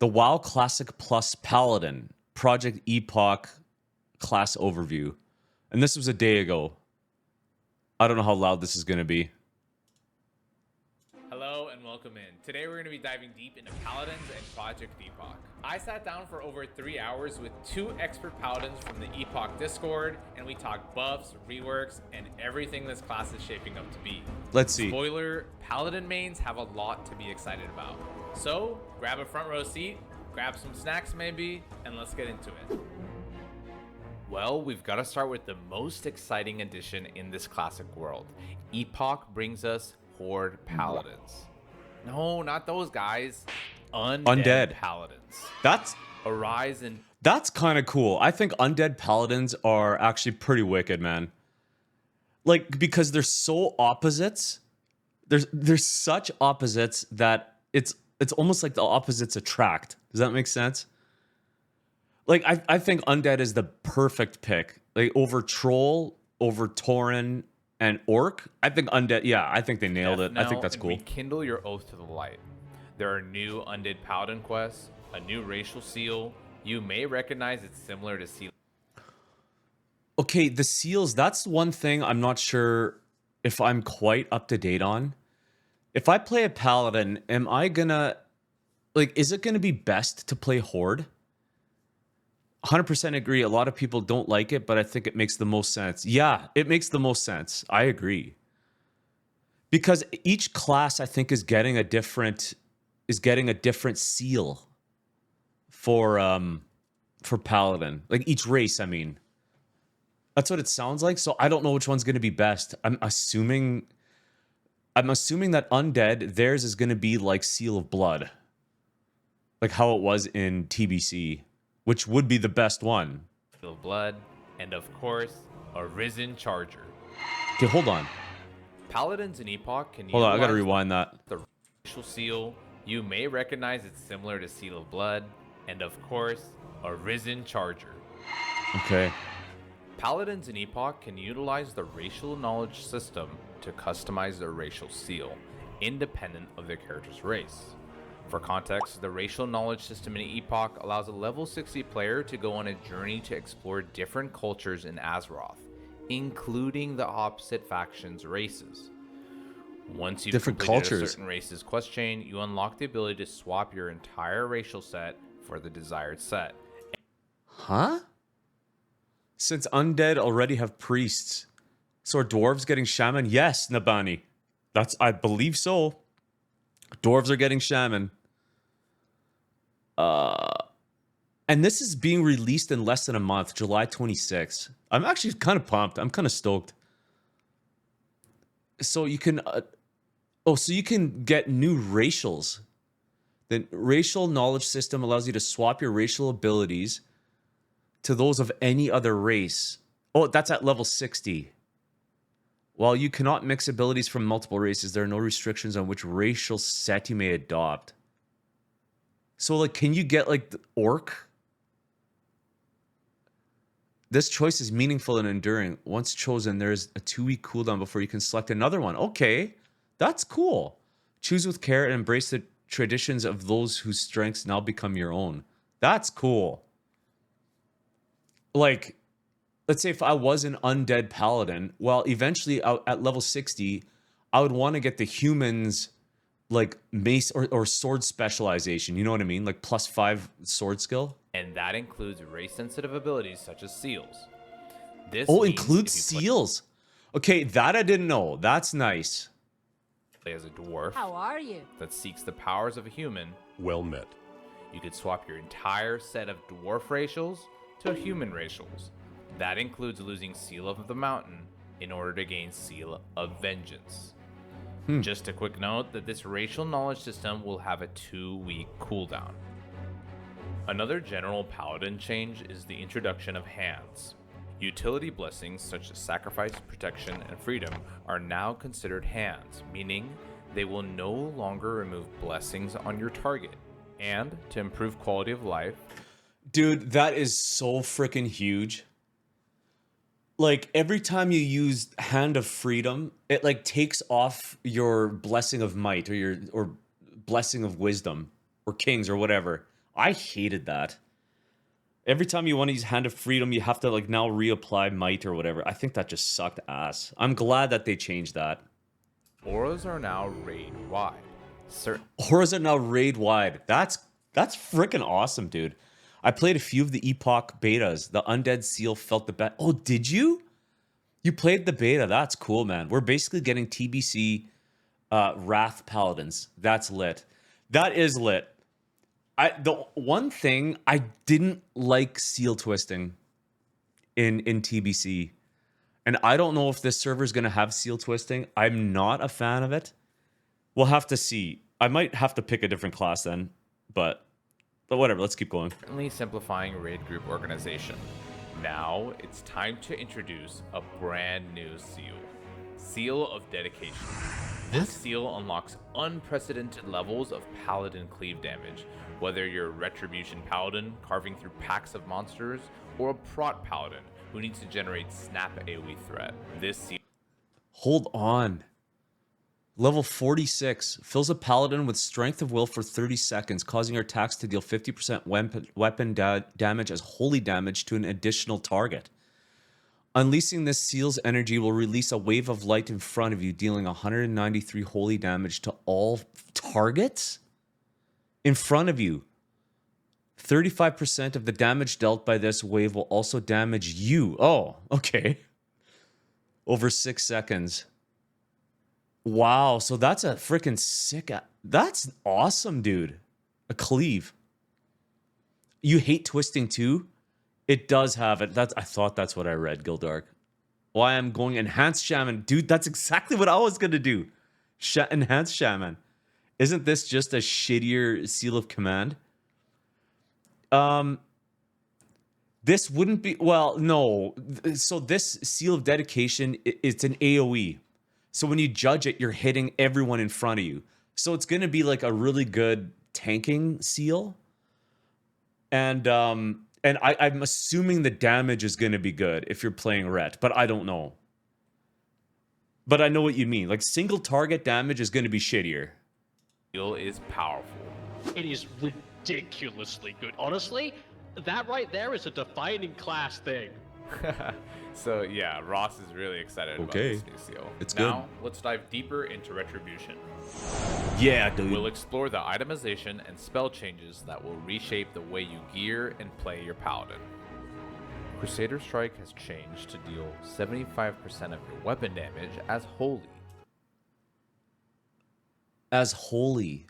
The WoW Classic Plus Paladin Project Epoch class overview. And this was a day ago. I don't know how loud this is going to be. Hello and welcome in. Today we're going to be diving deep into Paladins and Project Epoch. I sat down for over 3 hours with 2 expert Paladins from the Epoch Discord, and we talked buffs, reworks, and everything this class is shaping up to be. Let's see. Spoiler, Paladin mains have a lot to be excited about. So, grab a front row seat, grab some snacks maybe, and let's get into it. Well, we've got to start with the most exciting addition in this classic world. Epoch brings us Horde Paladins. No, not those guys. Undead Paladins. That's kind of cool. I think undead Paladins are actually pretty wicked, man. Like, because they're so opposites. There's such opposites that it's almost like the opposites attract. Does that make sense? Like, I think undead is the perfect pick. Like, over troll, over tauren, and orc. I think undead. Yeah, I think they nailed it. I think that's cool. Rekindle your oath to the light. There are new undead paladin quests, a new racial seal. You may recognize it's similar to seal. Okay, the seals. That's one thing I'm not sure if I'm quite up to date on. If I play a paladin, am I gonna is it gonna be best to play horde? 100% agree. A lot of people don't like it, but I think it makes the most sense. Yeah, it makes the most sense. I agree. Because each class, I think, is getting a different seal for Paladin. Like each race, I mean. That's what it sounds like. So I don't know which one's going to be best. I'm assuming that undead, theirs is going to be like Seal of Blood. Like how it was in TBC. Which would be the best one. Seal of Blood, and of course, a Risen Charger. Okay, hold on. Paladins in Epoch can hold on, I gotta rewind that. The racial seal. You may recognize it's similar to Seal of Blood, and of course, a Risen Charger. Okay. Paladins in Epoch can utilize the racial knowledge system to customize their racial seal, independent of their character's race. For context, the racial knowledge system in Epoch allows a level 60 player to go on a journey to explore different cultures in Azeroth, including the opposite factions' races. Once you've completed a certain race's quest chain, you unlock the ability to swap your entire racial set for the desired set. Huh? Since undead already have priests, so are dwarves getting shaman? Yes, Nabani. I believe so. Dwarves are getting shaman. And this is being released in less than a month, July 26th. I'm actually kind of pumped. I'm kind of stoked. So you can so you can get new racials. The racial knowledge system allows you to swap your racial abilities to those of any other race. Oh, that's at level 60. While you cannot mix abilities from multiple races, there are no restrictions on which racial set you may adopt. So, like, can you get, like, the orc? This choice is meaningful and enduring. Once chosen, there's a 2-week cooldown before you can select another one. Okay, that's cool. Choose with care and embrace the traditions of those whose strengths now become your own. That's cool. Like, let's say if I was an undead paladin, well, eventually at level 60, I would want to get the humans like mace or sword specialization. You know what I mean? Like +5 sword skill. And that includes race-sensitive abilities such as seals. This includes seals. Okay, that I didn't know. That's nice. As a dwarf. How are you? That seeks the powers of a human. Well met. You could swap your entire set of dwarf racials to human racials. That includes losing Seal of the Mountain in order to gain Seal of Vengeance. Just a quick note that this racial knowledge system will have a 2-week cooldown. Another general paladin change is the introduction of hands. Utility blessings such as sacrifice, protection, and freedom are now considered hands, meaning they will no longer remove blessings on your target. And to improve quality of life. Dude, that is so freaking huge. Like every time you use Hand of Freedom, it like takes off your Blessing of Might or your blessing of wisdom or kings or whatever. I hated that. Every time you want to use Hand of Freedom, you have to like now reapply Might or whatever. I think that just sucked ass. I'm glad that they changed that. Auras are now raid wide. Auras are now raid wide. That's freaking awesome, dude. I played a few of the Epoch betas. The Undead Seal felt the best. Oh, did you? You played the beta. That's cool, man. We're basically getting TBC Wrath Paladins. That's lit. That is lit. The one thing I didn't like seal twisting in TBC, and I don't know if this server is going to have seal twisting. I'm not a fan of it. We'll have to see. I might have to pick a different class then, but whatever. Let's keep going. Certainly simplifying raid group organization. Now it's time to introduce a brand new seal. Seal of Dedication. This seal unlocks unprecedented levels of Paladin cleave damage, whether you're a Retribution Paladin carving through packs of monsters, or a Prot Paladin who needs to generate snap AoE threat. This seal... Hold on. Level 46 fills a Paladin with Strength of Will for 30 seconds, causing your attacks to deal 50% weapon damage as holy damage to an additional target. Unleashing this seal's energy will release a wave of light in front of you, dealing 193 holy damage to all targets in front of you. 35% of the damage dealt by this wave will also damage you. Oh, okay. Over 6 seconds. Wow, so that's a freaking sick... That's awesome, dude. A cleave. You hate twisting too? It does have it. I thought that's what I read, Gildark. Why I'm going Enhanced Shaman. Dude, that's exactly what I was going to do. Enhanced Shaman. Isn't this just a shittier Seal of Command? This wouldn't be... Well, no. So this Seal of Dedication, it's an AoE. So when you judge it, you're hitting everyone in front of you. So it's going to be like a really good tanking seal. And I'm assuming the damage is going to be good if you're playing Ret, but I don't know. But I know what you mean. Like, single target damage is going to be shittier. Seal is powerful. It is ridiculously good. Honestly, that right there is a defining class thing. So yeah, Ross is really excited about this new seal. It's now, let's dive deeper into Retribution. Yeah, dude. We'll explore the itemization and spell changes that will reshape the way you gear and play your Paladin. Crusader Strike has changed to deal 75% of your weapon damage as holy. As holy.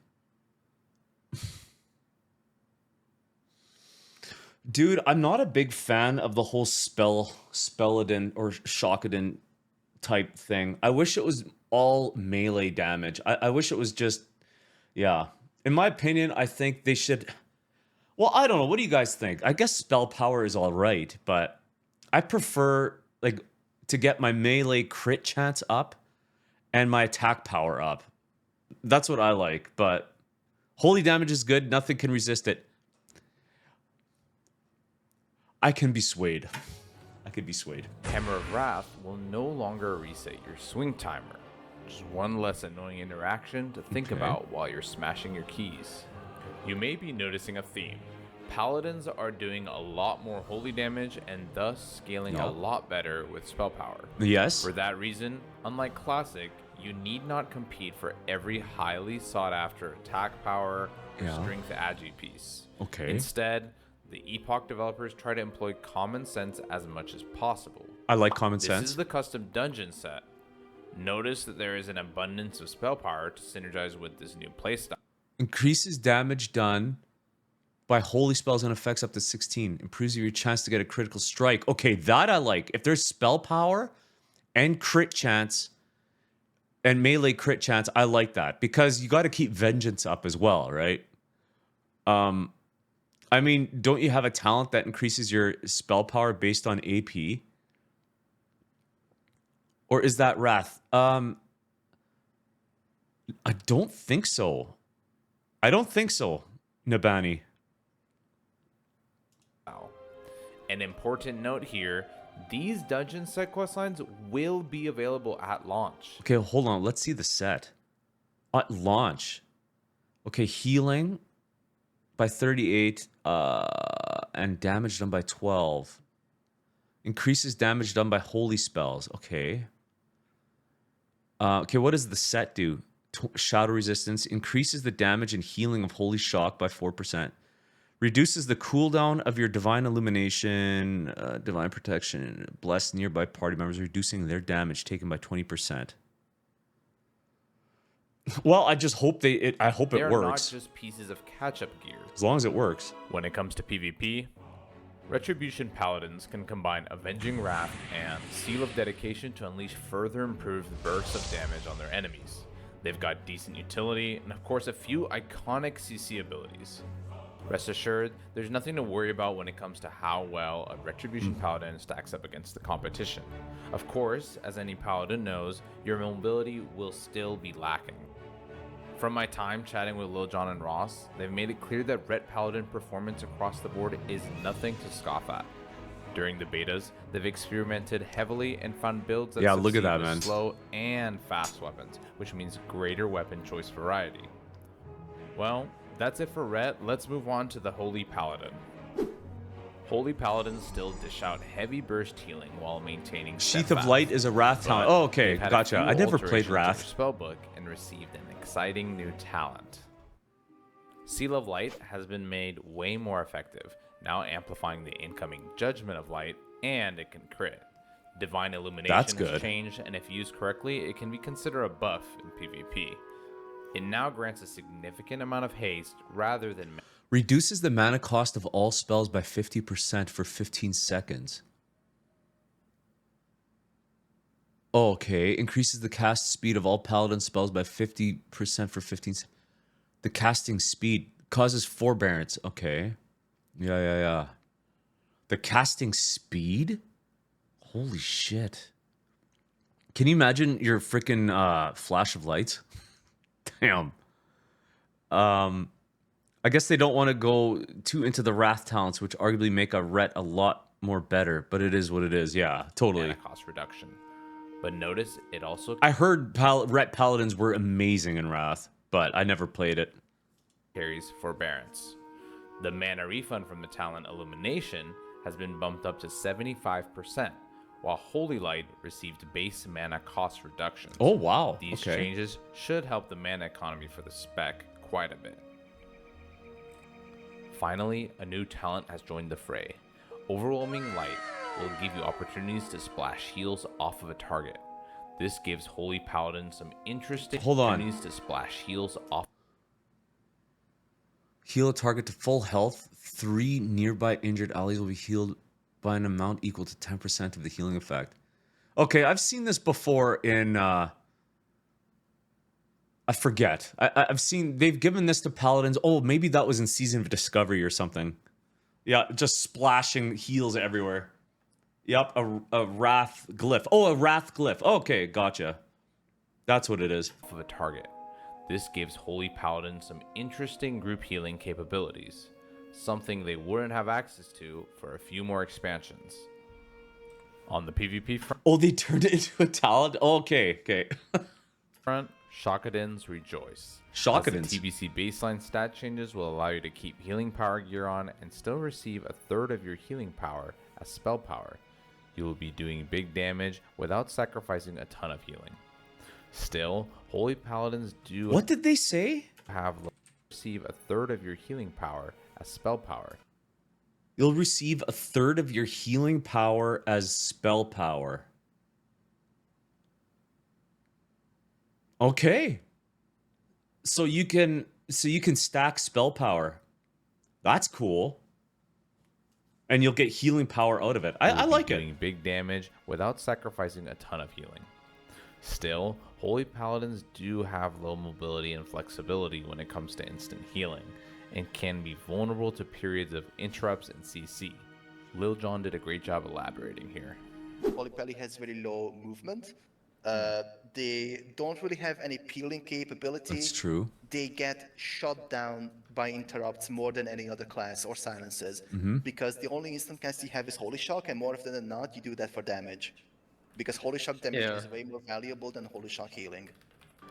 Dude, I'm not a big fan of the whole Spelladin or Shockadin type thing. I wish it was all melee damage. I wish it was just, yeah. In my opinion, I think they should... Well, I don't know. What do you guys think? I guess spell power is all right, but I prefer like to get my melee crit chance up and my attack power up. That's what I like, but holy damage is good. Nothing can resist it. I can be swayed. I could be swayed. Hammer of Wrath will no longer reset your swing timer. Just one less annoying interaction to think about while you're smashing your keys. You may be noticing a theme. Paladins are doing a lot more holy damage and thus scaling a lot better with spell power. Yes. For that reason, unlike Classic, you need not compete for every highly sought after attack power or strength agi piece. Okay. Instead, the Epoch developers try to employ common sense as much as possible. I like common sense. This is the custom dungeon set. Notice that there is an abundance of spell power to synergize with this new playstyle. Increases damage done by holy spells and effects up to 16. Improves your chance to get a critical strike. Okay, that I like. If there's spell power and crit chance and melee crit chance, I like that. Because you got to keep vengeance up as well, right? I mean, don't you have a talent that increases your spell power based on AP? Or is that Wrath? I don't think so. I don't think so, Nabani. An important note here, these dungeon set quest lines will be available at launch. Okay, hold on. Let's see the set. At launch. Okay, healing. by 38 and damage done by 12. Increases damage done by holy spells. Okay. Okay, what does the set do? Shadow resistance. Increases the damage and healing of holy shock by 4%. Reduces the cooldown of your divine illumination, divine protection, bless nearby party members, reducing their damage taken by 20%. Well, I just hope I hope it They're works. not just pieces of catch-up gear. As long as it works. When it comes to PvP, Retribution Paladins can combine Avenging Wrath and Seal of Dedication to unleash further improved bursts of damage on their enemies. They've got decent utility, and of course a few iconic CC abilities. Rest assured, there's nothing to worry about when it comes to how well a Retribution Paladin stacks up against the competition. Of course, as any Paladin knows, your mobility will still be lacking. From my time chatting with Lil Jon and Ross, they've made it clear that Ret Paladin performance across the board is nothing to scoff at. During the betas, they've experimented heavily and found builds that look at that, with man. slow and fast weapons, which means greater weapon choice variety. Well, that's it for Ret. Let's move on to the Holy Paladin. Holy Paladins still dish out heavy burst healing while maintaining Sheath of steadfast, Light is a Wrath talent. but Oh, okay, they've had a gotcha. few I never played alterations to their Wrath. spellbook and received an exciting new talent. Seal of Light has been made way more effective, now amplifying the incoming Judgment of Light, and it can crit. Divine Illumination That's has good. changed, and if used correctly, it can be considered a buff in PvP. It now grants a significant amount of haste rather than... Reduces the mana cost of all spells by 50% for 15 seconds. Okay, increases the cast speed of all paladin spells by 50% for 15 seconds. The casting speed causes forbearance. Okay. Yeah. The casting speed? Holy shit. Can you imagine your freaking flash of lights? Damn. I guess they don't want to go too into the Wrath talents, which arguably make a Ret a lot more better, but it is what it is. Yeah, totally. mana cost reduction. But notice it also I heard Ret Paladins were amazing in Wrath, but I never played it. carries forbearance. The mana refund from the talent Illumination has been bumped up to 75%, while Holy Light received base mana cost reductions. Oh, wow. These Okay. changes should help the mana economy for the spec quite a bit. Finally, a new talent has joined the fray. Overwhelming Light will give you opportunities to splash heals off of a target. This gives Holy Paladin some interesting opportunities to splash heals off. Heal a target to full health. 3 nearby injured allies will be healed by an amount equal to 10% of the healing effect. Okay, I've seen this before in... I forget. I've seen... They've given this to Paladins. Oh, maybe that was in Season of Discovery or something. Yeah, just splashing heals everywhere. Yep, a Wrath glyph. Oh, a Wrath glyph. Okay, gotcha. That's what it is. Of a target. This gives Holy Paladin some interesting group healing capabilities, something they wouldn't have access to for a few more expansions. On the PvP Oh, they turned it into a talent? Oh, okay. front, Shockadins rejoice. Shockadins. As the TBC baseline stat changes will allow you to keep healing power gear on and still receive a third of your healing power as spell power. You will be doing big damage without sacrificing a ton of healing. Still, Holy Paladins do... What did they say? Receive a third of your healing power as spell power. You'll receive a third of your healing power as spell power. Okay. So you can stack spell power. That's cool. And you'll get healing power out of it. I like it. Doing big damage without sacrificing a ton of healing. Still, Holy Paladins do have low mobility and flexibility when it comes to instant healing, and can be vulnerable to periods of interrupts in CC. Lil Jon did a great job elaborating here. Holy Pally has very low movement. They don't really have any peeling capability. That's true. They get shot down by interrupts more than any other class or silences, because the only instant cast you have is Holy Shock, and more often than not, you do that for damage. Because Holy Shock damage is way more valuable than Holy Shock healing.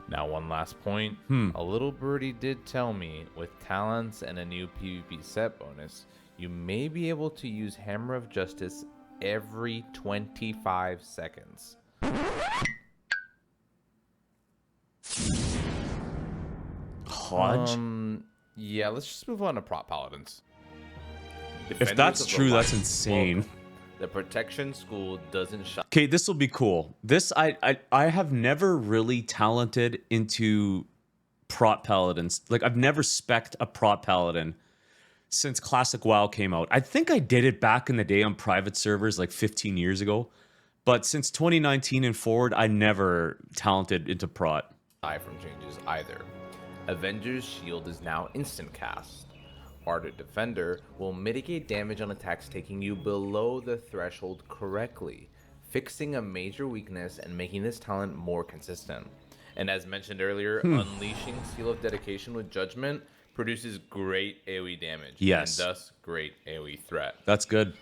Now, one last point. A little birdie did tell me, with talents and a new PvP set bonus, you may be able to use Hammer of Justice every 25 seconds. Hodge? Yeah, let's just move on to prop paladins. If that's true, that's insane. Welcome. The protection school doesn't shine. Okay, this will be cool. This I have never really talented into prop paladins. Like I've never spec'd a prop paladin since Classic WoW came out. I think I did it back in the day on private servers like 15 years ago. But since 2019 and forward, I never talented into prot. From changes either. Avenger's Shield is now instant cast. Ardent Defender will mitigate damage on attacks taking you below the threshold correctly, fixing a major weakness and making this talent more consistent. And as mentioned earlier, unleashing Seal of Dedication with Judgment produces great AoE damage, yes, and thus great AoE threat. That's good.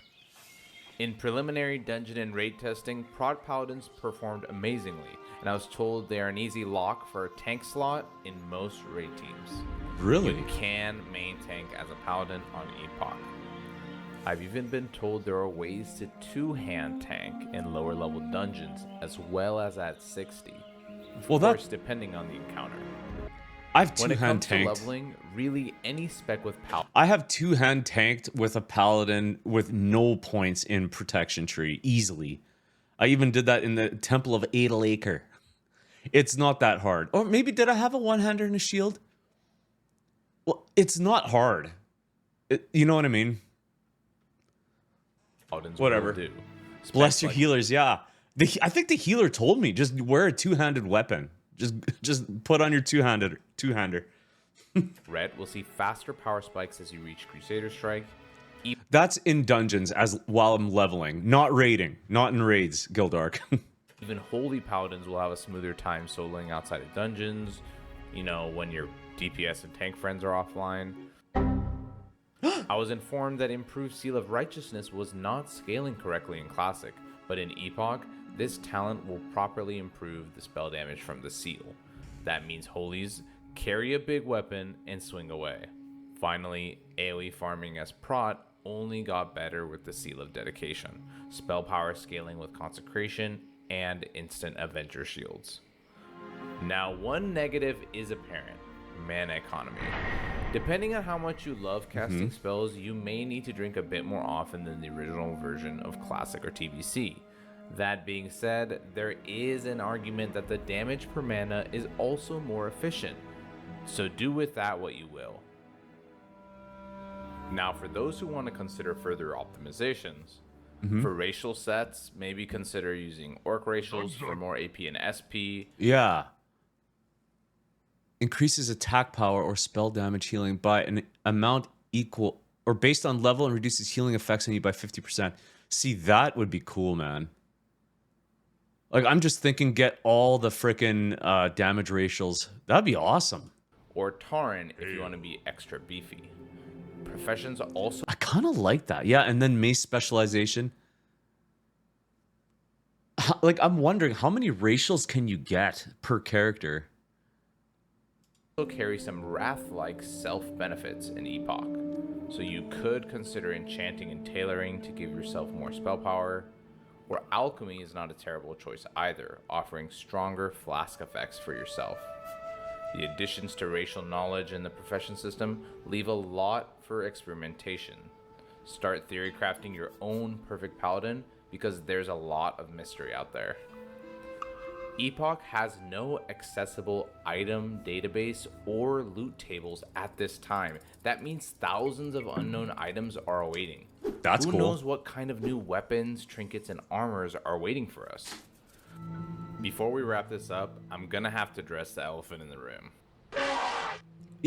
In preliminary dungeon and raid testing, prot paladins performed amazingly, and I was told they are an easy lock for a tank slot in most raid teams. Really? You can main tank as a paladin on Epoch. I've even been told there are ways to two-hand tank in lower level dungeons as well as at 60. Of course, depending on the encounter. I've When it two-hand comes tanked. to leveling, really any spec with paladin. I have two-hand tanked with a paladin with no points in protection tree easily. I even did that in the Temple of Adelaker. It's not that hard. Or maybe did I have a one-hander and a shield? Well, it's not hard. You know what I mean? Paladins Whatever. will do. Bless Specs your like healers, yeah. I think the healer told me just wear a two-handed weapon. Just put on your two-hander. Red will see faster power spikes as you reach Crusader Strike. That's in dungeons as while I'm leveling, not raiding, not in raids, Gildark. Even Holy Paladins will have a smoother time soloing outside of dungeons, you know, when your DPS and tank friends are offline. I was informed that improved Seal of Righteousness was not scaling correctly in Classic, but in Epoch, this talent will properly improve the spell damage from the seal. That means Holies carry a big weapon and swing away. Finally, AoE farming as prot only got better with the Seal of Dedication, spell power scaling with Consecration, and instant Avenger shields. Now, one negative is apparent: mana economy. Depending on how much you love casting spells, you may need to drink a bit more often than the original version of Classic or TBC. That being said, there is an argument that the damage per mana is also more efficient, so do with that what you will. Now, for those who want to consider further optimizations, for racial sets, maybe consider using Orc racials for more AP and SP. Yeah. Increases attack power or spell damage healing by an amount equal or based on level and reduces healing effects on you by 50%. See, that would be cool, man. Like, I'm just thinking get all the frickin' damage racials. That'd be awesome. Or Tauren if you want to be extra beefy. Professions also I kind of like that. Yeah, and then mace specialization. Like, I'm wondering, how many racials can you get per character? carry some wrath-like self-benefits in Epoch, so you could consider enchanting and tailoring to give yourself more spell power, or alchemy is not a terrible choice either, offering stronger flask effects for yourself. The additions to racial knowledge in the profession system leave a lot for experimentation. Start theory crafting your own perfect paladin because there's a lot of mystery out there. Epoch has no accessible item database or loot tables at this time. That means thousands of unknown items are awaiting. That's Who cool. knows what kind of new weapons, trinkets, and armors are waiting for us? Before we wrap this up, I'm gonna have to address the elephant in the room.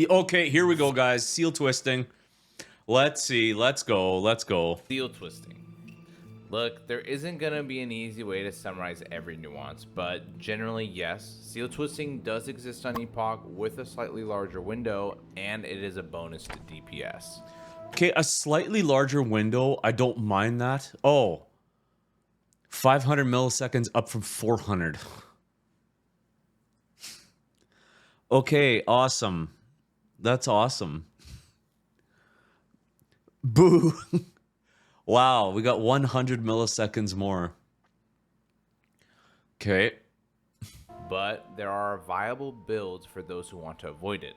Okay, here we go, guys. Seal twisting. Let's see. Let's go. Seal twisting. Look, there isn't gonna be an easy way to summarize every nuance, but generally yes, seal twisting does exist on Epoch with a slightly larger window, and it is a bonus to DPS. Okay, a slightly larger window. I don't mind that. Oh, 500 milliseconds up from 400. Okay, awesome. That's awesome. Boo. Wow, we got 100 milliseconds more. Okay. But there are viable builds for those who want to avoid it.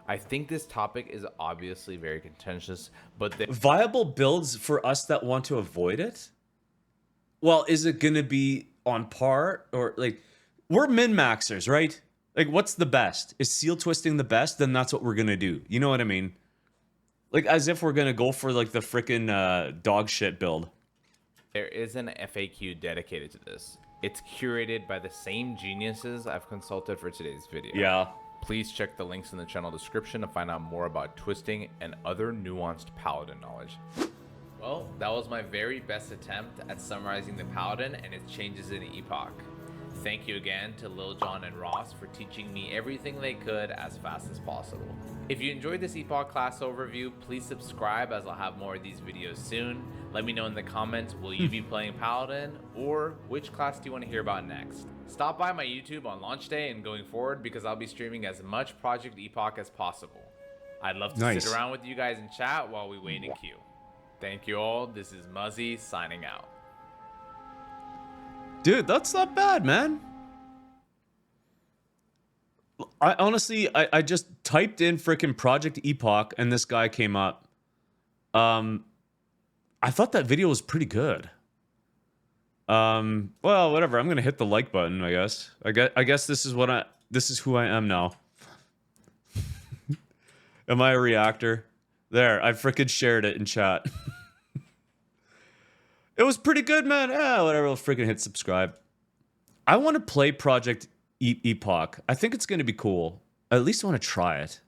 I think this topic is obviously very contentious, but viable builds for us that want to avoid it? Well, is it going to be on par or like we're min-maxers, right? Like what's the best? Is seal twisting the best? Then that's what we're going to do. You know what I mean? Like as if we're going to go for like the freaking dog shit build. There is an FAQ dedicated to this. It's curated by the same geniuses I've consulted for today's video. Yeah. Please check the links in the channel description to find out more about twisting and other nuanced Paladin knowledge. Well, that was my very best attempt at summarizing the Paladin and its changes in Epoch. Thank you again to Lil Jon and Ross for teaching me everything they could as fast as possible. If you enjoyed this Epoch class overview, please subscribe as I'll have more of these videos soon. Let me know in the comments, will you be playing Paladin, or which class do you want to hear about next? Stop by my YouTube on launch day and going forward because I'll be streaming as much Project Epoch as possible. I'd love to sit around with you guys and chat while we wait in queue. Thank you all. This is Muzzy signing out. Dude, that's not bad, man. I honestly, I just typed in freaking Project Epoch and this guy came up. I thought that video was pretty good. Well, whatever. I'm gonna hit the like button, I guess. I guess this is who I am now. Am I a reactor? There, I freaking shared it in chat. It was pretty good, man. Yeah, whatever. I'll freaking hit subscribe. I want to play Project Epoch. I think it's going to be cool. I at least want to try it.